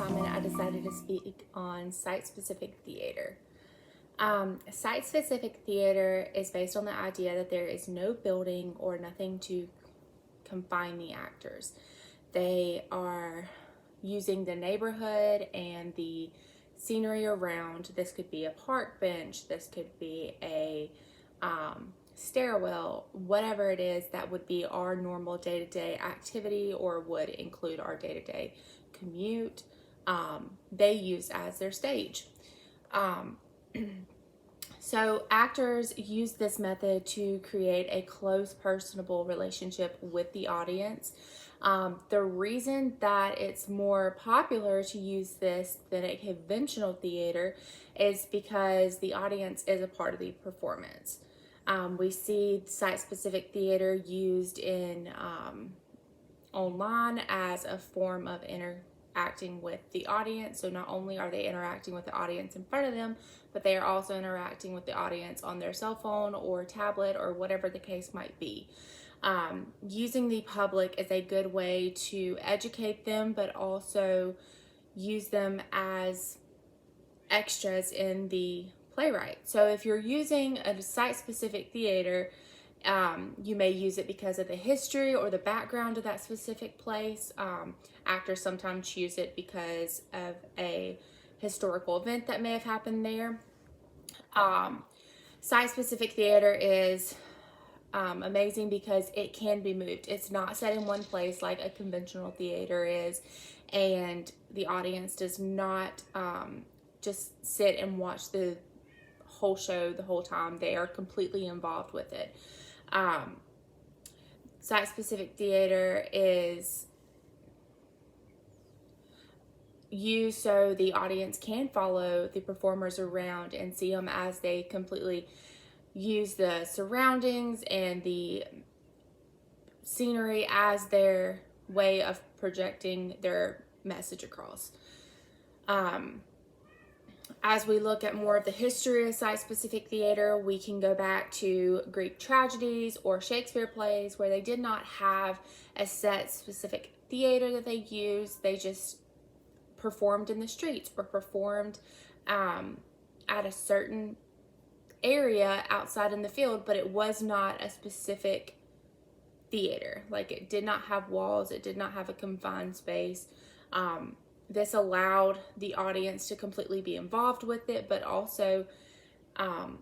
assignment, I decided to speak on site-specific theater. Site-specific theater is based on the idea that there is no building or nothing to confine the actors. They are using the neighborhood and the scenery around. This could be a park bench, this could be a stairwell, whatever it is that would be our normal day-to-day activity or would include our day-to-day commute, they use as their stage. So actors use this method to create a close, personable relationship with the audience. The reason that it's more popular to use this than a conventional theater is because the audience is a part of the performance. We see site-specific theater used in online as a form of interacting with the audience. So not only are they interacting with the audience in front of them, but they are also interacting with the audience on their cell phone or tablet or whatever the case might be. Using the public is a good way to educate them, but also use them as extras in the playwright. So if you're using a site-specific theater, you may use it because of the history or the background of that specific place. Actors sometimes use it because of a historical event that may have happened there. Site-specific theater is amazing because it can be moved. It's not set in one place like a conventional theater is, and the audience does not just sit and watch the whole show the whole time. They are completely involved with it. Site-specific theater is used so the audience can follow the performers around and see them as they completely use the surroundings and the scenery as their way of projecting their message across. As we look at more of the history of site-specific theater, we can go back to Greek tragedies or Shakespeare plays where they did not have a set specific theater that they used. They just performed in the streets or performed at a certain area outside in the field, but it was not a specific theater. Like, it did not have walls, it did not have a confined space. This allowed the audience to completely be involved with it, but also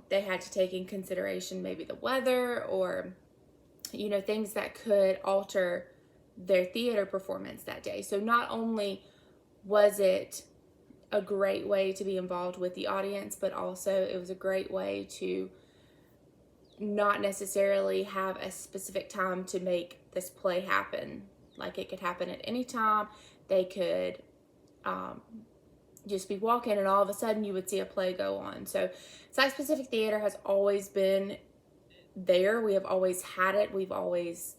they had to take in consideration maybe the weather or, things that could alter their theater performance that day. So not only was it a great way to be involved with the audience, but also it was a great way to not necessarily have a specific time to make this play happen. Like, it could happen at any time. They could just be walking and all of a sudden you would see a play go on. So site-specific theater has always been there. We have always had it. We've always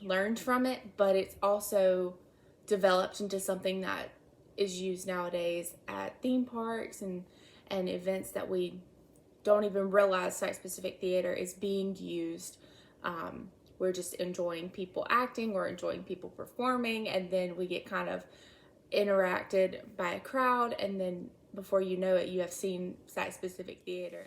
learned from it, but it's also developed into something that is used nowadays at theme parks and events that we don't even realize site-specific theater is being used. We're just enjoying people acting or enjoying people performing, and then we get kind of interacted by a crowd, and then before you know it, you have seen site-specific theater.